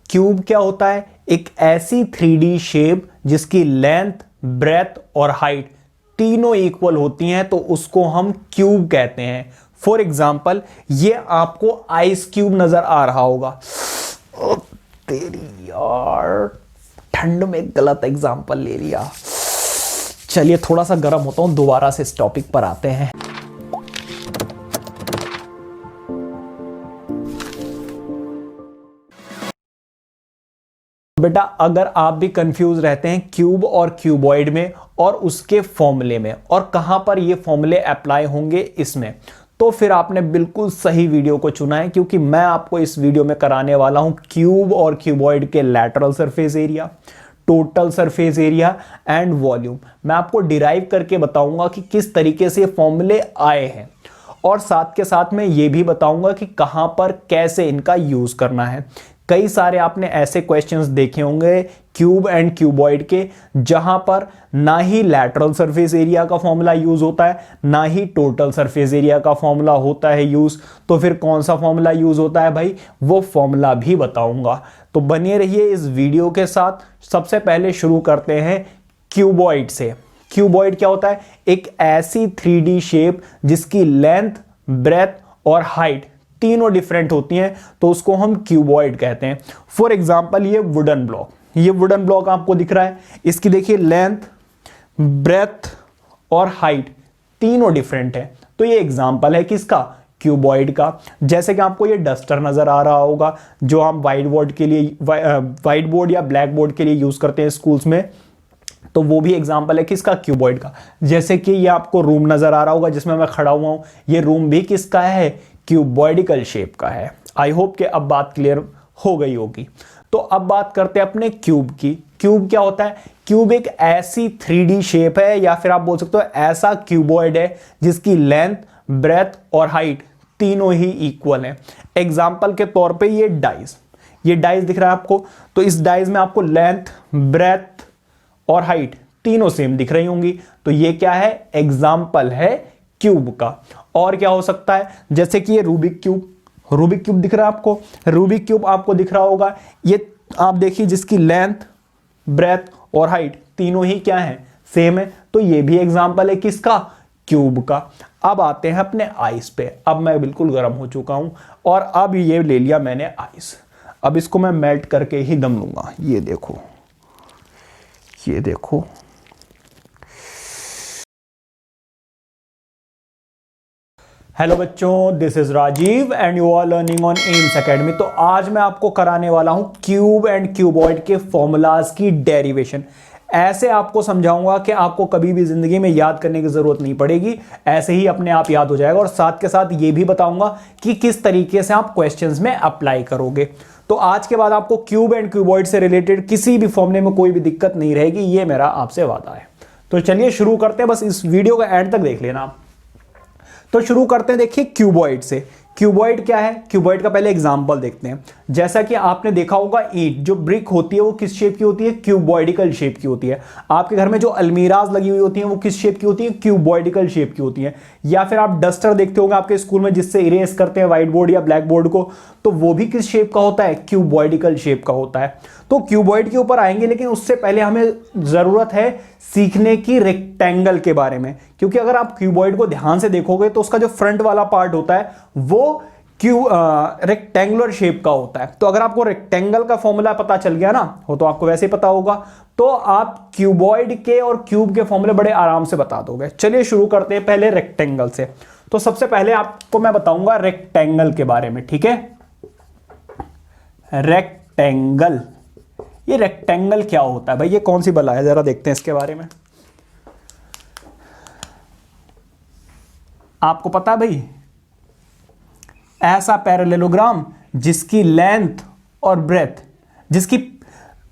Cube क्या होता है? एक ऐसी 3D शेप जिसकी लेंथ, ब्रेथ और हाइट तीनों इक्वल होती हैं, तो उसको हम क्यूब कहते हैं। फॉर एग्जाम्पल, ये आपको आइस क्यूब नजर आ रहा होगा। तेरी यार, ठंड में गलत एग्जाम्पल ले लिया। चलिए थोड़ा सा गर्म होता हूं, दोबारा से इस टॉपिक पर आते हैं। बेटा, अगर आप भी कंफ्यूज रहते हैं क्यूब और क्यूबॉइड में और उसके फॉर्मूले में, और कहां पर ये फॉर्मूले अप्लाई होंगे इसमें, तो फिर आपने बिल्कुल सही वीडियो को चुना है, क्योंकि मैं आपको इस वीडियो में कराने वाला हूं क्यूब और क्यूबॉइड के lateral surface area, total surface area and volume. मैं आपको डिराइव करके बताऊंगा कि किस तरीके से फॉर्मूले आए हैं, और साथ के साथ मैं ये भी बताऊंगा कि कहां पर कैसे इनका यूज करना है। कई सारे आपने ऐसे क्वेश्चंस देखे होंगे क्यूब एंड क्यूबॉइड के, जहां पर ना ही लैटरल सरफेस एरिया का फॉर्मूला यूज होता है, ना ही टोटल सरफेस एरिया का फॉर्मूला होता है यूज। तो फिर कौन सा फॉर्मूला यूज होता है भाई, वो फॉर्मूला भी बताऊंगा। तो बने रहिए इस वीडियो के साथ। सबसे पहले शुरू करते हैं क्यूबॉइड से। क्यूबॉइड क्या होता है? एक ऐसी 3D शेप जिसकी लेंथ, ब्रेथ और हाइट तीनों डिफरेंट होती हैं, तो उसको हम क्यूबॉइड कहते हैं। फॉर एग्जांपल, ये वुडन ब्लॉक, ये वुडन ब्लॉक आपको दिख रहा है, इसकी देखिए लेंथ, ब्रेथ और हाइट तीनों डिफरेंट है। तो ये एग्जांपल है किसका? क्यूबॉइड का। जैसे कि आपको ये डस्टर नजर आ रहा होगा, जो हम व्हाइट बोर्ड के लिए, व्हाइट बोर्ड या ब्लैक बोर्ड के लिए यूज करते हैं स्कूल्स में, तो वो भी एग्जांपल है किसका? क्यूबॉइड का। जैसे कि ये आपको रूम नजर आ रहा होगा जिसमें मैं खड़ा हुआ हूं, ये रूम भी किसका है? क्यूबॉइडिकल शेप का है। आई होप कि अब बात क्लियर हो गई होगी। तो अब बात करते हैं अपने क्यूब की। क्यूब क्या होता है? क्यूब एक ऐसी 3D शेप है, या फिर आप बोल सकते हो ऐसा क्यूबॉइड है जिसकी लेंथ, ब्रेथ और हाइट तीनों ही इक्वल है। एग्जाम्पल के तौर पे ये डाइस दिख रहा है आपको, तो इस डाइस में आपको लेंथ, ब्रेथ और हाइट तीनों सेम दिख रही होंगी, तो ये क्या है? एग्जाम्पल है क्यूब का। और क्या हो सकता है? जैसे कि ये रूबिक क्यूब दिख रहा है आपको, रूबिक क्यूब आपको दिख रहा होगा, ये आप देखिए जिसकी लेंथ, ब्रेथ और हाइट तीनों ही क्या है? सेम है, तो ये भी एग्जांपल है किसका? क्यूब का। अब आते हैं अपने आइस पे। अब मैं बिल्कुल गर्म हो चुका हूं, और अब ये ले लिया मैंने आइस। अब इसको मैं मेल्ट करके ही दम लूंगा। ये देखो, ये देखो, हेलो बच्चों, this is Rajiv and you are learning on Aims Academy. तो आज मैं आपको कराने वाला हूं क्यूब एंड क्यूबॉइड के फॉर्मूलाज की डेरिवेशन। ऐसे आपको समझाऊंगा कि आपको कभी भी जिंदगी में याद करने की जरूरत नहीं पड़ेगी, ऐसे ही अपने आप याद हो जाएगा। और साथ के साथ ये भी बताऊंगा कि किस तरीके से आप क्वेश्चंस में अप्लाई करोगे। तो आज के बाद आपको क्यूब एंड क्यूबॉइड से रिलेटेड किसी भी फॉर्मूले में कोई भी दिक्कत नहीं रहेगी, ये मेरा आपसे वादा है। तो चलिए शुरू करते हैं, बस इस वीडियो का एंड तक देख लेना आप। तो शुरू करते हैं, देखिए क्यूबॉइड से। क्यूबॉइड क्या है? क्यूबॉइड का पहले एग्जांपल देखते हैं। जैसा कि आपने देखा होगा, ईंट जो ब्रिक होती है वो किस शेप की होती है? क्यूबॉइडिकल शेप की होती है। आपके घर में जो अलमीराज लगी हुई होती हैं वो किस शेप की होती है? क्यूबॉइडिकल शेप की होती है। या फिर आप डस्टर देखते होंगे आपके स्कूल में जिससे इरेज करते हैं व्हाइट बोर्ड या ब्लैक बोर्ड को, तो वो भी किस शेप का होता है? क्यूबॉइडिकल शेप का होता है। तो क्यूबॉइड के ऊपर आएंगे, लेकिन उससे पहले हमें जरूरत है सीखने की रेक्टेंगल के बारे में, क्योंकि अगर आप क्यूबॉइड को ध्यान से देखोगे तो उसका जो फ्रंट वाला पार्ट होता है वो रेक्टेंगुलर शेप का होता है। तो अगर आपको रेक्टेंगल का फॉर्मूला पता चल गया ना, हो तो आपको वैसे ही पता होगा, तो आप क्यूबॉइड के और क्यूब के फॉर्मूले बड़े आराम से बता दोगे। चलिए शुरू करते हैं पहले रेक्टेंगल से। तो सबसे पहले आपको मैं बताऊंगा रेक्टेंगल के बारे में, ठीक है? रेक्टेंगल, ये रेक्टेंगल क्या होता है भाई? ये कौन सी बला है, जरा देखते हैं इसके बारे में। आपको पता है भाई, ऐसा पैरेललोग्राम जिसकी लेंथ और ब्रेथ, जिसकी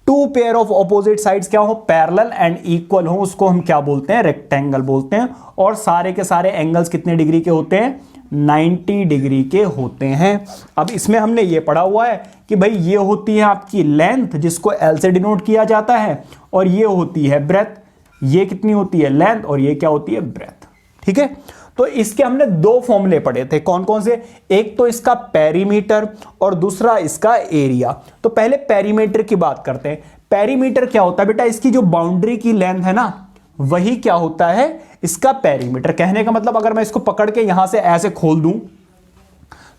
two pair of opposite sides क्या हो? पैरेलल एंड इक्वल हो, उसको हम क्या बोलते हैं? रेक्टेंगल बोलते हैं। और सारे के सारे एंगल्स कितने डिग्री के होते हैं? 90 डिग्री के होते हैं। अब इसमें हमने ये पढ़ा हुआ है कि भाई ये होती है आपकी लेंथ, जिसको L से डिनोट किया जाता है, और ये होती है ब्रेथ। ये कितनी होती है? लेंथ, और ये क्या होती है? ब्रेथ। ठीक है, तो इसके हमने दो फॉर्मूले पढ़े थे, कौन कौन से, एक तो इसका पेरीमीटर और दूसरा इसका एरिया। तो पहले पेरीमीटर की बात करते हैं। पेरीमीटर क्या होता है बेटा, इसकी जो बाउंड्री की लेंथ है ना, वही क्या होता है इसका पेरीमीटर। कहने का मतलब अगर मैं इसको पकड़ के यहां से ऐसे खोल दूं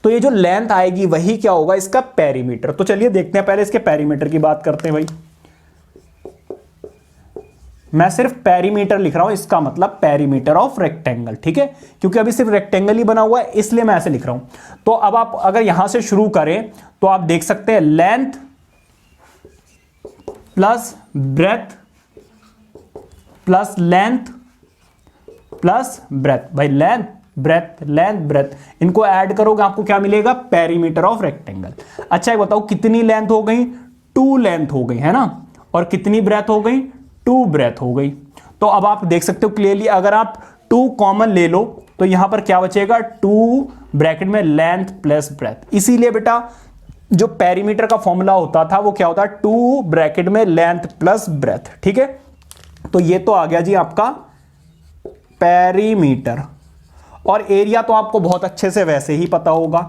तो ये जो लेंथ आएगी वही क्या होगा इसका पेरीमीटर। तो चलिए देखते हैं, पहले इसके पेरीमीटर की बात करते हैं भाई। मैं सिर्फ पेरीमीटर लिख रहा हूं, इसका मतलब पेरीमीटर ऑफ रेक्टेंगल, ठीक है, क्योंकि अभी सिर्फ रेक्टेंगल ही बना हुआ है इसलिए मैं ऐसे लिख रहा हूं। तो अब आप अगर यहां से शुरू करें तो आप देख सकते हैं length plus breadth plus length plus breadth. भाई लेंथ ब्रेथ इनको ऐड करोगे आपको क्या मिलेगा, पेरीमीटर ऑफ रेक्टेंगल। अच्छा ये बताओ कितनी लेंथ हो गई, 2 लेंथ हो गई है ना, और कितनी ब्रेथ हो गई, 2 ब्रेथ हो गई। तो अब आप देख सकते हो क्लियरली, अगर आप 2 कॉमन ले लो तो यहां पर क्या बचेगा, 2 ब्रैकेट में लेंथ प्लस ब्रेथ। इसीलिए बेटा जो पेरीमीटर का फॉर्मूला होता था वो क्या होता है, 2 ब्रैकेट में लेंथ प्लस ब्रेथ, ठीक है। तो ये तो आ गया जी आपका पेरीमीटर। और एरिया तो आपको बहुत अच्छे से वैसे ही पता होगा,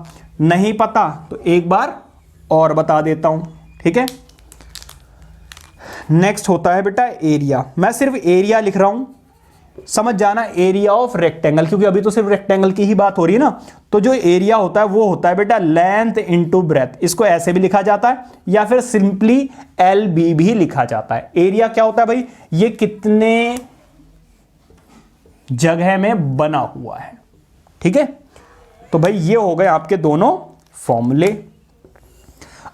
नहीं पता तो एक बार और बता देता हूं, ठीक है। नेक्स्ट होता है बेटा एरिया। मैं सिर्फ एरिया लिख रहा हूं, समझ जाना, एरिया ऑफ रेक्टेंगल, क्योंकि अभी तो सिर्फ रेक्टेंगल की ही बात हो रही है ना। तो जो एरिया होता है वो होता है बेटा लेंथ इंटू ब्रेथ। इसको ऐसे भी लिखा जाता है या फिर सिंपली LB भी लिखा जाता है। एरिया क्या होता है भाई, ये कितने जगह में बना हुआ है, ठीक है। तो भाई ये हो गए आपके दोनों फॉर्मूले।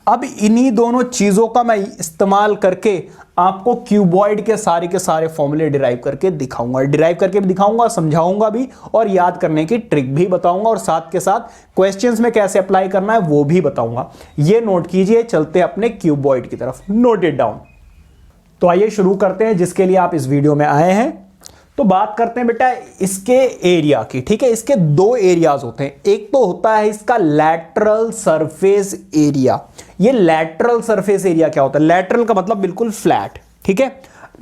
अब इन्हीं दोनों चीजों का मैं इस्तेमाल करके आपको क्यूबॉइड के सारे फॉर्मूले डिराइव करके दिखाऊंगा, डिराइव करके भी दिखाऊंगा, समझाऊंगा भी, और याद करने की ट्रिक भी बताऊंगा, और साथ के साथ क्वेश्चंस में कैसे अप्लाई करना है वो भी बताऊंगा। ये नोट कीजिए, चलते हैं अपने क्यूबॉइड की तरफ, नोट इट डाउन। तो आइए शुरू करते हैं, जिसके लिए आप इस वीडियो में आए हैं। तो बात करते हैं बेटा इसके एरिया की, ठीक है। इसके 2 एरियाज होते हैं, एक तो होता है इसका लैटरल सरफेस एरिया। ये लैटरल सरफेस एरिया क्या होता है, लैटरल का मतलब बिल्कुल फ्लैट, ठीक है।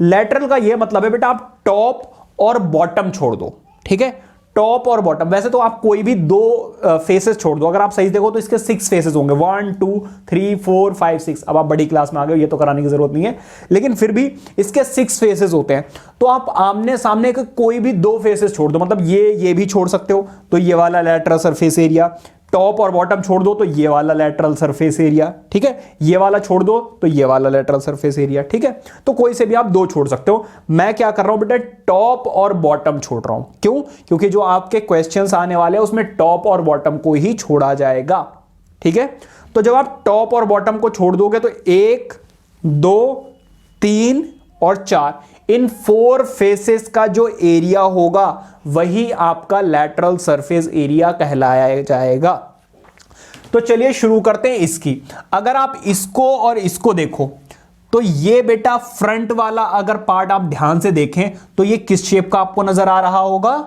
लैटरल का ये मतलब है बेटा आप टॉप और बॉटम छोड़ दो, ठीक है, टॉप और बॉटम। वैसे तो आप कोई भी 2 फेसेस छोड़ दो, अगर आप सही देखो तो इसके 6 फेसेस होंगे, 1 2 3 4 5 6। अब आप बड़ी क्लास में आ गए, ये तो कराने की जरूरत नहीं है, लेकिन फिर भी इसके 6 फेसेस होते हैं। तो आप आमने सामने के कोई भी 2 फेसेस छोड़ दो, मतलब ये भी छोड़ सकते हो, तो ये वाला लैटरल सरफेस एरिया। टॉप और बॉटम छोड़ दो तो ये वाला लैटरल सरफेस एरिया, ठीक है। ये वाला छोड़ दो तो ये वाला लैटरल सरफेस एरिया, ठीक है। तो कोई से भी आप 2 छोड़ सकते हो। मैं क्या कर रहा हूं बेटा, टॉप और बॉटम छोड़ रहा हूं। क्यों, क्योंकि जो आपके क्वेश्चंस आने वाले हैं उसमें टॉप और बॉटम को ही छोड़ा जाएगा, ठीक है। तो जब आप टॉप और बॉटम को छोड़ दोगे तो 1 2 3 और 4, इन 4 फेसेस का जो एरिया होगा वही आपका लैटरल सरफेस एरिया कहलाया जाएगा। तो चलिए शुरू करते हैं इसकी। अगर आप इसको और इसको देखो तो ये बेटा फ्रंट वाला अगर पार्ट आप ध्यान से देखें तो ये किस शेप का आपको नजर आ रहा होगा,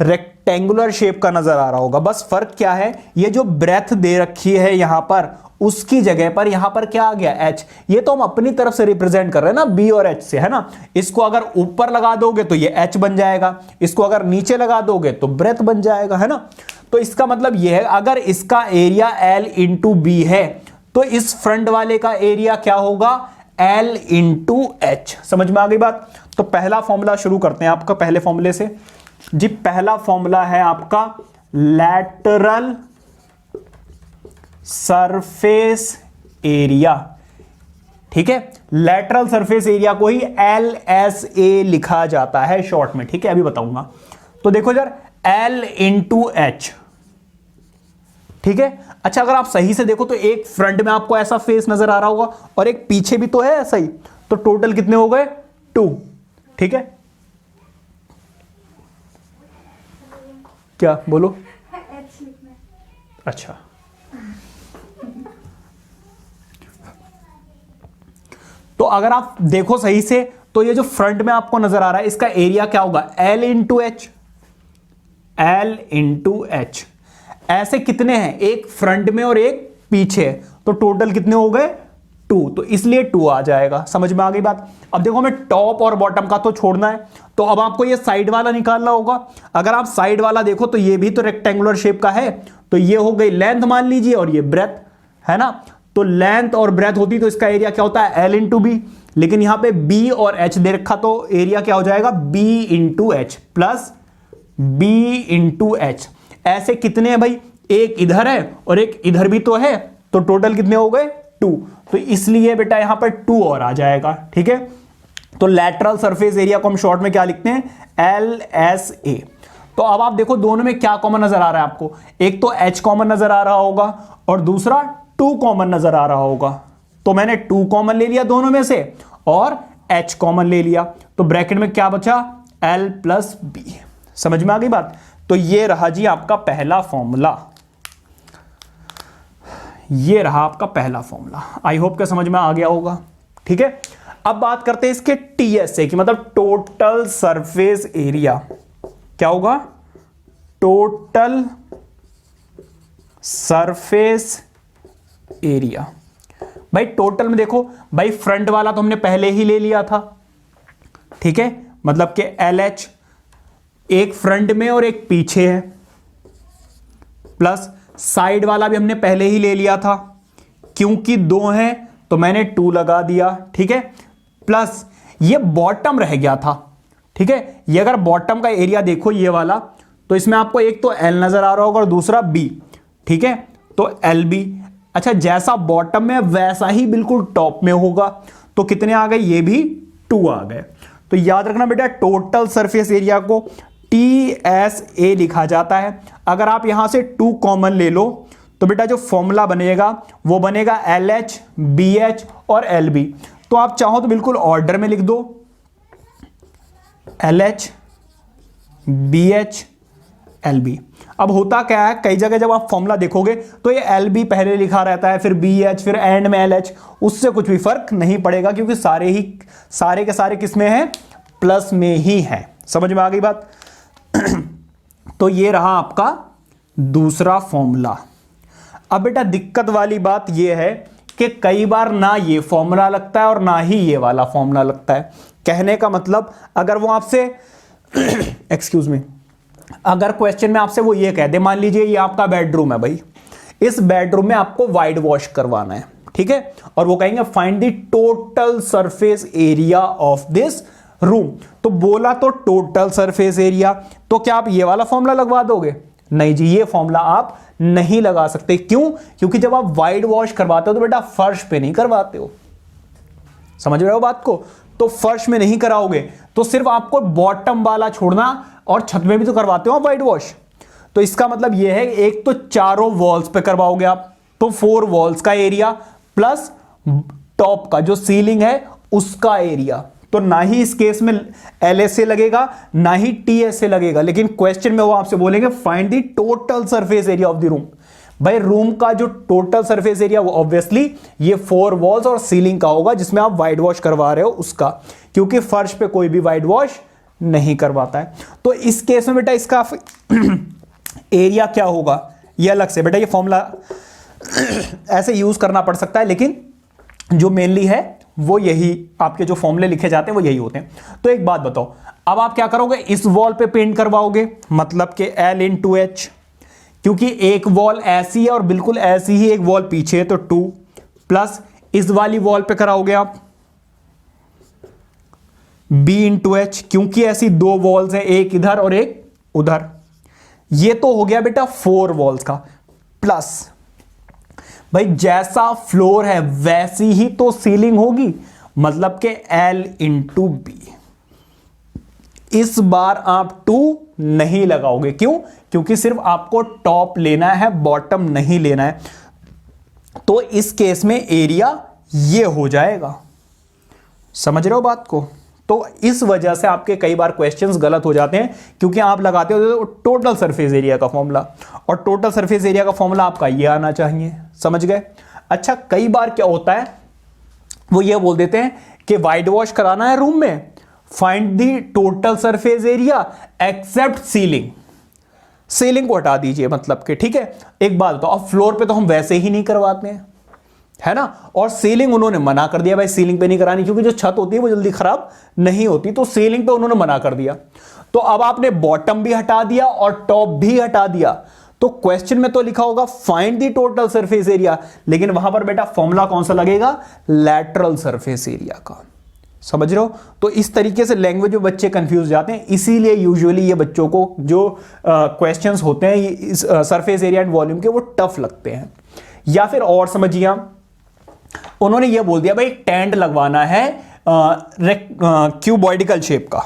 रेक्टेंगुलर शेप का नजर आ रहा होगा। बस फर्क क्या है, ये जो ब्रेथ दे रखी है यहां पर, उसकी जगह पर यहां पर क्या आ गया, H। ये तो हम अपनी तरफ से रिप्रेजेंट कर रहे हैं ना, B और H से, है ना। इसको अगर ऊपर लगा दोगे तो ये H बन जाएगा, इसको अगर नीचे लगा दोगे तो ब्रेथ बन जाएगा, है ना। तो इसका मतलब ये है, अगर इसका एरिया L इंटू B है तो इस फ्रंट वाले का एरिया क्या होगा, L इंटू H। समझ में आ गई बात। तो पहला फॉर्मूला शुरू करते हैं आपका पहले फॉर्मूले से जी। पहला फॉर्मूला है आपका लैटरल सरफेस एरिया, ठीक है। लैटरल सरफेस एरिया को ही LSA लिखा जाता है शॉर्ट में, ठीक है, अभी बताऊंगा। तो देखो यार, L इंटू H, ठीक है। अच्छा अगर आप सही से देखो तो एक फ्रंट में आपको ऐसा फेस नजर आ रहा होगा और एक पीछे भी तो है ऐसा ही, तो टोटल कितने हो गए, 2, ठीक है। क्या बोलो, अच्छा तो अगर आप देखो सही से तो ये जो फ्रंट में आपको नजर आ रहा है इसका एरिया क्या होगा, L into H, L into H। ऐसे कितने हैं, एक फ्रंट में और एक पीछे, तो टोटल कितने हो गए, 2, तो इसलिए 2 आ जाएगा। समझ में आ गई बात। अब देखो हमें टॉप और बॉटम का तो छोड़ना है, तो अब आपको ये साइड वाला निकालना होगा। अगर आप साइड वाला देखो तो ये भी तो रेक्टेंगुलर शेप का है, तो ये हो गई लेंथ मान लीजिए और ये ब्रेथ है ना। तो लेंथ और ब्रेथ होती तो इसका एरिया क्या होता है L इंटू बी, लेकिन यहां पे B और H दे रखा तो एरिया क्या हो जाएगा B into H plus B into H. ऐसे कितने हैं भाई, एक इधर है और एक इधर भी तो है, तो टोटल कितने हो गए 2, तो इसलिए बेटा यहां पर 2 और आ जाएगा। ठीक है, तो लैटरल सरफेस एरिया को हम शॉर्ट में क्या लिखते हैं LSA। तो अब आप देखो दोनों में क्या कॉमन नजर आ रहा है आपको, एक तो H कॉमन नजर आ रहा होगा और दूसरा 2 कॉमन नजर आ रहा होगा। तो मैंने 2 कॉमन ले लिया दोनों में से और H कॉमन ले लिया, तो ब्रैकेट में क्या बचा L प्लस B। समझ में आ गई बात। तो ये रहा जी आपका पहला फॉर्मूला, ये रहा आपका पहला फॉर्मूला। आई होप के समझ में आ गया होगा। ठीक है, अब बात करते हैं इसके TSA की, मतलब टोटल सरफेस एरिया। क्या होगा, टोटल सरफेस एरिया। भाई टोटल में देखो भाई, फ्रंट वाला तो हमने पहले ही ले लिया था। ठीक है, मतलब कि LH एक फ्रंट में और एक पीछे है, प्लस साइड वाला भी हमने पहले ही ले लिया था, क्योंकि 2 हैं तो मैंने 2 लगा दिया। ठीक है, प्लस ये बॉटम रह गया था। ठीक है, ये अगर बॉटम का एरिया देखो ये वाला, तो इसमें आपको एक तो L नजर आ रहा होगा और दूसरा B। ठीक है, तो LB। अच्छा, जैसा बॉटम में वैसा ही बिल्कुल टॉप में होगा, तो कितने आ गए, ये भी 2 आ गए। तो याद रखना बेटा, टोटल सरफेस एरिया को TSA लिखा जाता है। अगर आप यहां से 2 कॉमन ले लो तो बेटा जो फॉर्मूला बनेगा वो बनेगा LH, BH और LB। तो आप चाहो तो बिल्कुल ऑर्डर में लिख दो, LH, BH, LB। अब होता क्या है, कई जगह जब आप फॉर्मूला देखोगे तो ये LB पहले लिखा रहता है, फिर BH, फिर एंड में LH। उससे कुछ भी फर्क नहीं पड़ेगा, क्योंकि सारे के सारे किस में हैं, प्लस में ही हैं। समझ में आ गई बात। तो ये रहा आपका दूसरा फॉर्मूला। अब बेटा दिक्कत वाली बात यह है कि कई बार ना ये फॉर्मूला लगता है और ना ही ये वाला फॉर्मूला लगता है। कहने का मतलब, अगर वो आपसे एक्सक्यूज मी, अगर क्वेश्चन में आपसे वो ये कह दे, मान लीजिए ये आपका बेडरूम है भाई, इस बेडरूम में आपको वाइट वॉश करवाना है। ठीक है, और वो कहेंगे find the total surface area of this room. तो बोला तो टोटल सरफेस एरिया, तो क्या आप ये वाला फॉर्मूला लगवा दोगे? नहीं जी, ये फॉर्मूला आप नहीं लगा सकते। क्यों? क्योंकि जब आप वाइट वॉश करवाते हो तो बेटा फर्श पे नहीं करवाते हो। समझ रहे हो बात को? तो फर्श में नहीं कराओगे तो सिर्फ आपको बॉटम वाला छोड़ना, और छत में भी तो करवाते हो आप वाइट वॉश। तो इसका मतलब यह है, एक तो चारों वॉल्स पे करवाओगे आप, तो 4 वॉल्स का एरिया प्लस टॉप का जो सीलिंग है उसका एरिया। तो ना ही इस केस में LSA लगेगा ना ही TSA लगेगा, लेकिन क्वेश्चन में वो आपसे बोलेंगे find the total surface area of the room. भाई रूम का जो टोटल सरफेस एरिया वो ऑब्वियसली ये 4 वॉल्स और सीलिंग का होगा जिसमें आप व्हाइट वॉश करवा रहे हो उसका, क्योंकि फर्श पे कोई भी व्हाइट वॉश नहीं करवाता है। तो इस केस में बेटा इसका एरिया क्या होगा ये अलग से, बेटा ये फॉर्मूला ऐसे यूज करना पड़ सकता है, लेकिन जो मेनली है वो यही, आपके जो फॉर्मूले लिखे जाते हैं वो यही होते हैं। तो एक बात बताओ, अब आप क्या करोगे, इस वॉल पे पेंट करवाओगे, मतलब कि L इंटू एच, क्योंकि एक वॉल ऐसी है और बिल्कुल ऐसी ही एक वॉल पीछे है, तो 2 प्लस इस वाली वॉल पे कराओगे आप B इंटू एच, क्योंकि ऐसी 2 वॉल्स है, एक इधर और एक उधर। ये तो हो गया बेटा 4 वॉल्स का, प्लस भाई जैसा फ्लोर है वैसी ही तो सीलिंग होगी, मतलब के L इंटू बी। इस बार आप 2 नहीं लगाओगे, क्यों? क्योंकि सिर्फ आपको टॉप लेना है, बॉटम नहीं लेना है। तो इस केस में एरिया ये हो जाएगा। समझ रहे हो बात को? तो इस वजह से आपके कई बार क्वेश्चंस गलत हो जाते हैं, क्योंकि आप लगाते हो टोटल सरफेस एरिया का फॉर्मूला, और टोटल सरफेस एरिया का फॉर्मूला आपका ये आना चाहिए। समझ गए? अच्छा, कई बार क्या होता है, वो ये बोल देते हैं कि व्हाइट वॉश कराना है रूम में, find the total surface area except ceiling. Ceiling को हटा दीजिए, मतलब कि ठीक है। एक बात तो अब फ्लोर पे तो हम वैसे ही नहीं करवाते हैं, है ना। और सीलिंग उन्होंने मना कर दिया, भाई सीलिंग पे नहीं करानी, क्योंकि जो छत होती है वो जल्दी खराब नहीं होती, तो सीलिंग पे उन्होंने मना कर दिया। तो अब आपने बॉटम भी हटा दिया और टॉप भी हटा दिया, तो क्वेश्चन में तो लिखा होगा find the total surface area, लेकिन वहां पर बेटा फॉर्मूला कौन सा लगेगा, लैटरल सरफेस एरिया का। समझ रहे हो। तो इस तरीके से लैंग्वेज में बच्चे कंफ्यूज जाते हैं, इसीलिए यूजुअली ये बच्चों को जो क्वेश्चंस होते हैं सरफेस एरिया एंड वॉल्यूम के, वो टफ लगते हैं। या फिर और समझिए, उन्होंने ये बोल दिया भाई टेंट लगवाना है क्यूबॉइडिकल शेप का,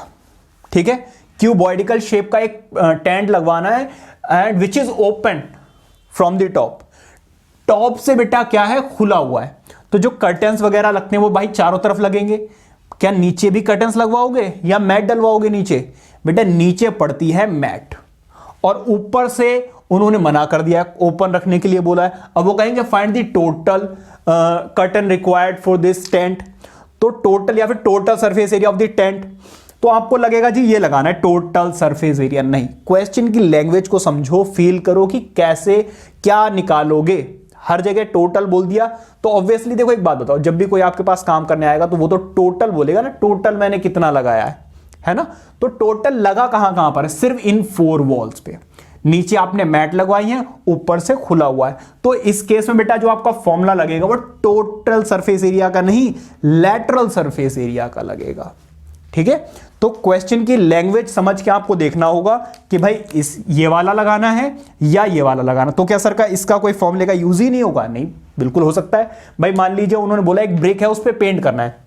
ठीक है, क्यूबॉइडिकल शेप का एक टेंट लगवाना है and which is open from the top. Top से बेटा क्या है, खुला हुआ है, तो जो कर्टन्स वगैरह लगते हैं वो भाई चारों तरफ लगेंगे। क्या नीचे भी कर्टन्स लगवाओगे या मैट डलवाओगे नीचे, बेटा नीचे पड़ती है मैट, और ऊपर से उन्होंने मना कर दिया, ओपन रखने के लिए बोला है। अब वो कहेंगे find the total curtain required for this tent, तो टोटल या फिर total surface area of the tent, तो आपको लगेगा जी ये लगाना है टोटल सरफेस एरिया। नहीं, क्वेश्चन की लैंग्वेज को समझो, फील करो कि कैसे क्या निकालोगे। हर जगह टोटल बोल दिया तो ऑब्वियसली देखो, एक बात बताओ, जब भी कोई आपके पास काम करने आएगा तो वो तो टोटल बोलेगा ना, टोटल मैंने कितना लगाया है ना। तो टोटल लगा कहां कहां पर है, सिर्फ इन 4 वॉल्स पे। नीचे आपने मैट लगवाई है, ऊपर से खुला हुआ है, तो इस केस में बेटा जो आपका फॉर्मूला लगेगा वो टोटल सरफेस एरिया का नहीं, लैटरल सरफेस एरिया का लगेगा। ठीक है, तो क्वेश्चन की लैंग्वेज समझ के आपको देखना होगा कि भाई ये वाला लगाना है या ये वाला लगाना। तो क्या सर का इसका कोई फॉर्मूले का यूज ही नहीं होगा, नहीं, बिल्कुल हो सकता है। भाई मान लीजिए उन्होंने बोला एक ब्रिक है, उस पर पेंट करना है।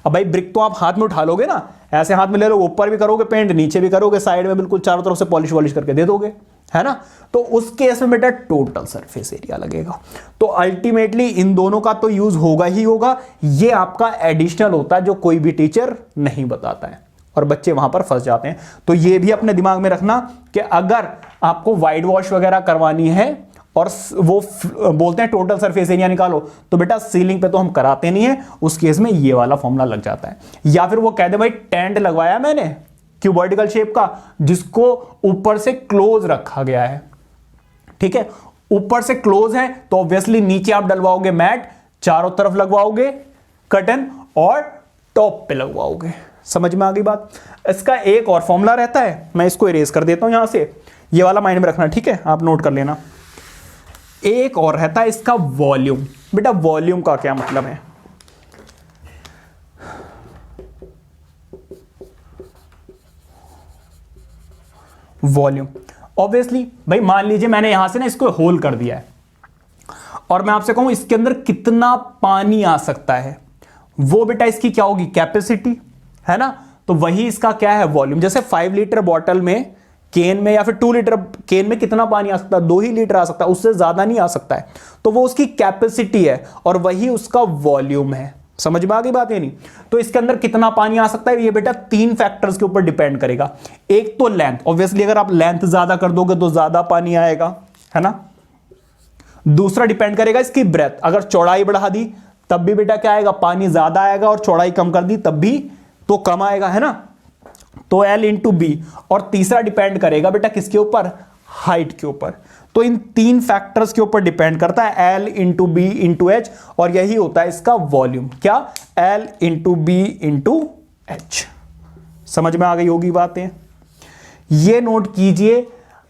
अब भाई ब्रिक तो आप हाथ में उठा लोगे ना, ऐसे हाथ में ले लो, ऊपर भी करोगे पेंट, नीचे भी करोगे, साइड में बिल्कुल चारों तरफ से पॉलिश वॉलिश करके दे दोगे, है ना। तो उस केस में बेटा टोटल सरफेस एरिया लगेगा। तो अल्टीमेटली इन दोनों का तो यूज होगा ही होगा, ये आपका एडिशनल होता है जो कोई भी टीचर नहीं बताता है और बच्चे वहां पर फंस जाते हैं। तो ये भी अपने दिमाग में रखना कि अगर आपको वाइट वॉश वगैरह करवानी है और वो बोलते हैं टोटल सरफेस एरिया निकालो, तो बेटा सीलिंग पे तो हम कराते नहीं है, उस केस में ये वाला फॉर्मूला लग जाता है। या फिर वो कह दे भाई टेंट लगवाया मैंने क्यूबॉइडिकल शेप का, जिसको ऊपर से क्लोज रखा गया है, ठीक है, ऊपर से क्लोज है, तो ऑब्वियसली नीचे आप डलवाओगे मैट, चारों तरफ लगवाओगे कर्टन और टॉप पे लगवाओगे। समझ में आ गई बात। इसका एक और फॉर्मूला रहता है, मैं इसको इरेज कर देता हूं यहां से, ये वाला माइंड में रखना, ठीक है, आप नोट कर लेना। एक और रहता है इसका वॉल्यूम। बेटा वॉल्यूम का क्या मतलब है, वॉल्यूम ऑब्वियसली भाई मान लीजिए मैंने यहां से ना इसको होल कर दिया है और मैं आपसे कहूं इसके अंदर कितना पानी आ सकता है, वो बेटा इसकी क्या होगी, कैपेसिटी, है ना। तो वही इसका क्या है, वॉल्यूम। जैसे 5 लीटर बॉटल में, केन में या फिर 2 लीटर केन में कितना पानी आ सकता है, 2 ही लीटर आ सकता है, उससे ज्यादा नहीं आ सकता है, तो वो उसकी कैपेसिटी है और वही उसका वॉल्यूम है। समझ में आ गई बात है नहीं। तो इसके अंदर कितना पानी आ सकता है, ये बेटा 3 फैक्टर्स के ऊपर डिपेंड करेगा। एक तो लेंथ, ऑब्वियसली अगर आप लेंथ ज्यादा कर दोगे तो ज्यादा पानी आएगा, है ना। दूसरा डिपेंड करेगा इसकी ब्रेथ, अगर चौड़ाई बढ़ा दी तब भी बेटा क्या आएगा, पानी ज्यादा आएगा, और चौड़ाई कम कर दी तब भी तो कम आएगा, है ना। तो L इंटू बी। और तीसरा डिपेंड करेगा बेटा किसके ऊपर, हाइट के ऊपर। तो इन 3 फैक्टर्स के ऊपर डिपेंड करता है, L into b into h, और यही होता है इसका वॉल्यूम। क्या, L into b into h. समझ में आ गई होगी बातें, ये नोट कीजिए।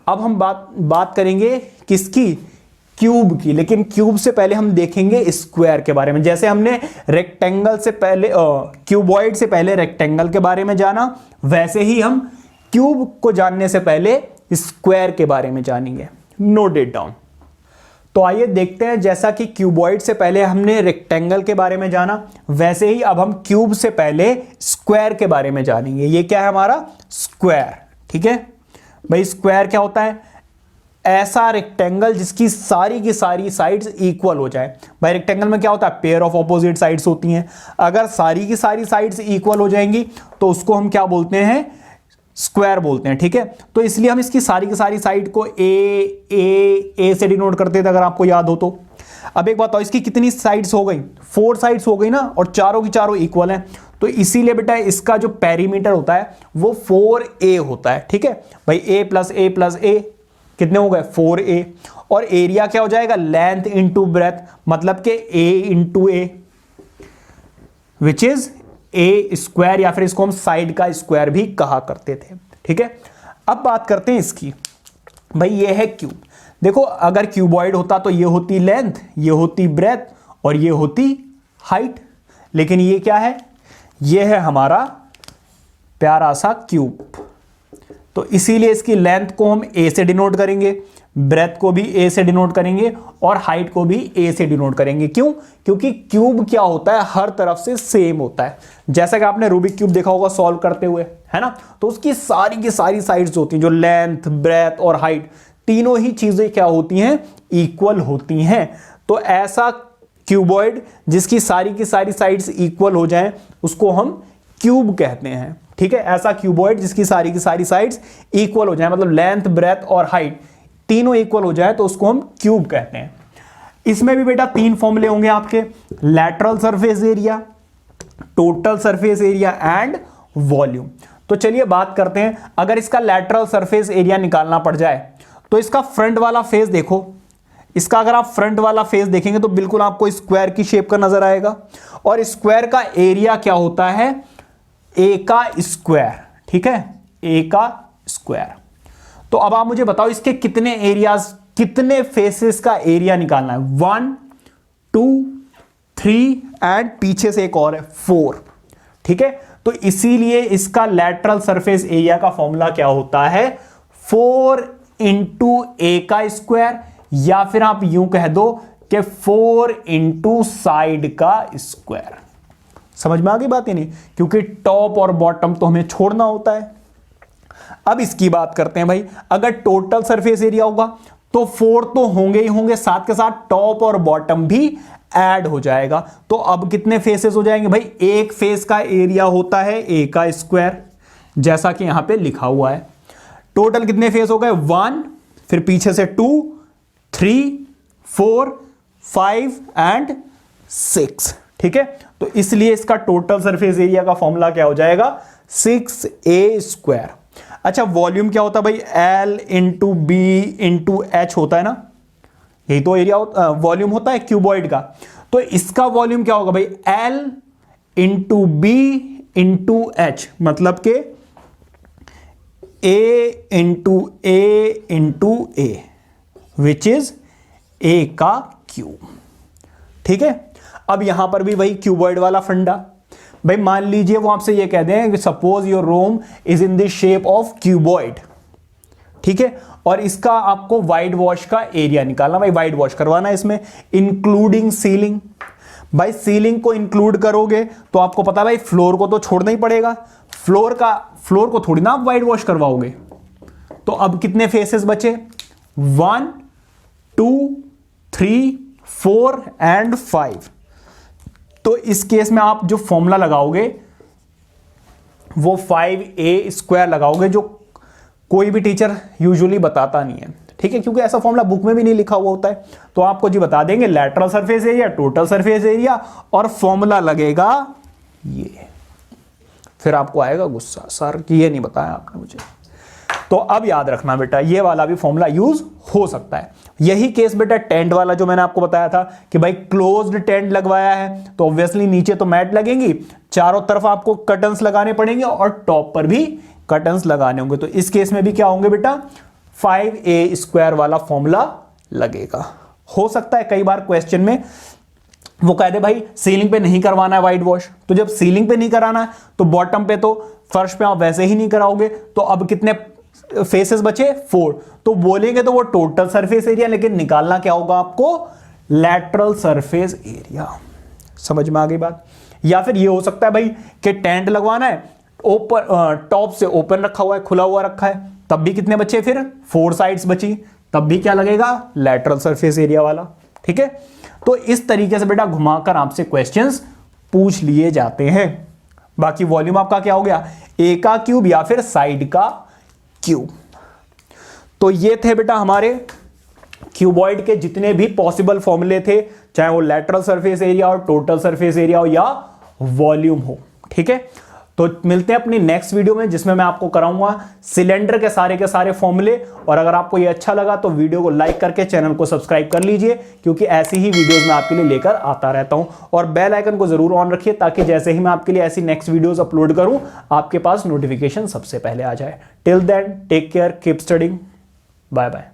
अब हम बात करेंगे किसकी, क्यूब की, लेकिन क्यूब से पहले हम देखेंगे स्क्वायर के बारे में। जैसे हमने रेक्टेंगल से पहले क्यूबॉइड से पहले रेक्टेंगल के बारे में जाना, वैसे ही हम क्यूब को जानने से पहले स्क्वायर के बारे में जानेंगे। Note it down. तो आइए देखते हैं, जैसा कि क्यूबॉइड से पहले हमने रेक्टेंगल के बारे में जाना, वैसे ही अब हम क्यूब से पहले स्क्वायर के बारे में जानेंगे। ये क्या है हमारा, स्क्वायर, ठीक है भाई। स्क्वायर क्या होता है, ऐसा रेक्टेंगल जिसकी सारी की सारी साइड्स इक्वल हो जाए। भाई रेक्टेंगल में क्या होता है, पेयर ऑफ ऑपोजिट साइड्स होती हैं। अगर सारी की सारी साइड्स इक्वल हो जाएंगी तो उसको हम क्या बोलते हैं, स्क्वायर बोलते हैं, ठीक है। तो इसलिए हम इसकी सारी की सारी साइड को ए से डिनोट करते थे, अगर आपको याद हो तो। अब एक बात बताओ, इसकी कितनी साइड्स हो गई, 4 साइड्स हो गई ना, और चारों की चारों इक्वल हैं। तो इसीलिए बेटा इसका जो पेरीमीटर होता है वो 4a होता है, ठीक है भाई। a प्लस ए कितने हो गए 4a, और एरिया क्या हो जाएगा लेंथ इंटू ब्रेथ, मतलब के a into a which is a square, या फिर इसको हम साइड का स्क्वायर भी कहा करते थे। ठीक है, अब बात करते हैं इसकी। भाई ये है क्यूब, देखो अगर क्यूबॉइड होता तो ये होती लेंथ, ये होती ब्रेथ और ये होती हाइट, लेकिन ये क्या है, ये है हमारा प्यारा सा क्यूब, तो इसीलिए इसकी लेंथ को हम a से डिनोट करेंगे, ब्रेथ को भी a से डिनोट करेंगे और हाइट को भी a से डिनोट करेंगे। क्यों? क्योंकि क्यूब क्या होता है, हर तरफ से सेम होता है। जैसा कि आपने रूबिक क्यूब देखा होगा सॉल्व करते हुए, है ना, तो उसकी सारी की सारी साइड्स होती हैं, जो लेंथ ब्रेथ और हाइट तीनों ही चीजें क्या होती हैं, इक्वल होती हैं। तो ऐसा क्यूबॉइड जिसकी सारी की सारी साइड्स इक्वल हो जाएं उसको हम क्यूब कहते हैं। ठीक है, ऐसा क्यूबॉइड जिसकी सारी की सारी साइड्स इक्वल हो जाए, मतलब लेंथ ब्रेथ और हाइट तीनों इक्वल हो जाए तो उसको हम क्यूब कहते हैं। इसमें भी बेटा तीन फॉर्मूले होंगे आपके, lateral surface area, total surface area and volume. तो चलिए बात करते हैं, अगर इसका लैटरल सरफेस एरिया निकालना पड़ जाए तो इसका फ्रंट वाला फेस देखो, इसका अगर आप फ्रंट वाला फेस देखेंगे तो बिल्कुल आपको स्क्वायर की शेप का नजर आएगा, और स्क्वायर का एरिया क्या होता है, ए का स्क्वायर। ठीक है, ए का स्क्वायर। तो अब आप मुझे बताओ इसके कितने एरियाज, कितने फेसेस का एरिया निकालना है, 1 2 3 एंड पीछे से एक और है 4। ठीक है, तो इसीलिए इसका लैटरल सरफेस एरिया का फॉर्मूला क्या होता है, 4 इंटू ए का स्क्वायर, या फिर आप यूं कह दो कि 4 इंटू साइड का स्क्वायर। समझ में आ गई बात ही नहीं, क्योंकि टॉप और बॉटम तो हमें छोड़ना होता है। अब इसकी बात करते हैं भाई, अगर टोटल सरफेस एरिया होगा तो 4 तो होंगे ही होंगे, साथ के साथ टॉप और बॉटम भी ऐड हो जाएगा। तो अब कितने फेसेस हो जाएंगे भाई, एक फेस का एरिया होता है ए का स्क्वायर, जैसा कि यहां पे लिखा हुआ है। टोटल कितने फेस हो गए, 1, फिर पीछे से 2 3 4 5 एंड 6। ठीक है, तो इसलिए इसका टोटल सरफेस एरिया का फॉर्मूला क्या हो जाएगा, 6a स्क्वायर। अच्छा, वॉल्यूम क्या होता है भाई, L into b into h होता है ना, यही तो एरिया वॉल्यूम होता है क्यूबॉइड का। तो इसका वॉल्यूम क्या होगा भाई, L into b into h, मतलब के A into a which is A का क्यूब। ठीक है, अब यहां पर भी वही क्यूबॉइड वाला फंडा। भाई मान लीजिए वो आपसे ये कह दें कि suppose your room is in the shape of cuboid. ठीक है, और इसका आपको वाइट वॉश का एरिया निकालना, भाई वाइट वॉश करवाना है इसमें, इंक्लूडिंग सीलिंग। भाई सीलिंग को इंक्लूड करोगे तो आपको पता है भाई फ्लोर को तो छोड़ना ही पड़ेगा, फ्लोर को थोड़ी ना आप वाइट वॉश करवाओगे। तो अब कितने फेसेस बचे, 1 2 3 4 एंड 5। तो इस केस में आप जो फॉर्मूला लगाओगे वो 5a स्क्वायर लगाओगे, जो कोई भी टीचर यूजुअली बताता नहीं है। ठीक है, क्योंकि ऐसा फॉर्मूला बुक में भी नहीं लिखा हुआ होता है। तो आपको जी बता देंगे lateral surface area, total surface area, और फॉर्मूला लगेगा ये। फिर आपको आएगा गुस्सा, सर कि ये नहीं बताया आपने मुझे। तो अब याद रखना बेटा, ये वाला भी फॉर्मूला यूज हो सकता है। यही केस बेटा टेंट वाला जो मैंने आपको बताया था कि भाई क्लोज्ड टेंट लगवाया है तो ऑब्वियसली नीचे तो मैट लगेंगी, चारों तरफ आपको कर्टन्स लगाने पड़ेंगे और टॉप पर भी कर्टन्स लगाने होंगे। तो इस केस में भी क्या होंगे बेटा, 5a स्क्वायर वाला फॉर्मूला लगेगा। हो सकता है कई बार क्वेश्चन में वो कह दे भाई सीलिंग पे नहीं करवाना है वाइट वॉश, तो जब सीलिंग पे नहीं कराना है तो बॉटम पे तो फर्श पे आप वैसे ही नहीं कराओगे। तो अब कितने फेसेस बचे, 4। तो बोलेंगे तो वो टोटल सरफेस एरिया, लेकिन निकालना क्या होगा आपको, लैटरल सरफेस एरिया। समझ में आ गई बात। या फिर ये हो सकता है भाई कि टेंट लगवाना है, ओपन टॉप से ओपन रखा हुआ है, खुला हुआ रखा है, तब भी कितने बचे, फिर 4 साइड्स बची, तब भी क्या लगेगा, लैटरल सरफेस एरिया वाला। ठीक है, तो इस तरीके से बेटा घुमाकर आपसे क्वेश्चंस पूछ लिए जाते हैं। बाकी वॉल्यूम आपका क्या हो गया, ए का क्यूब या फिर साइड का क्यूब। तो ये थे बेटा हमारे क्यूबॉइड के जितने भी पॉसिबल फॉर्मूले थे, चाहे वो लैटरल सरफेस एरिया और टोटल सरफेस एरिया हो या वॉल्यूम हो। ठीक है, तो मिलते हैं अपनी नेक्स्ट वीडियो में, जिसमें मैं आपको कराऊंगा सिलेंडर के सारे फॉर्मूले। और अगर आपको ये अच्छा लगा तो वीडियो को लाइक करके चैनल को सब्सक्राइब कर लीजिए, क्योंकि ऐसी ही वीडियोस मैं आपके लिए लेकर आता रहता हूं। और बेल आइकन को जरूर ऑन रखिए, ताकि जैसे ही मैं आपके लिए ऐसी नेक्स्ट वीडियोस अपलोड करूं आपके पास नोटिफिकेशन सबसे पहले आ जाए। Till then take care, keep studying, bye bye.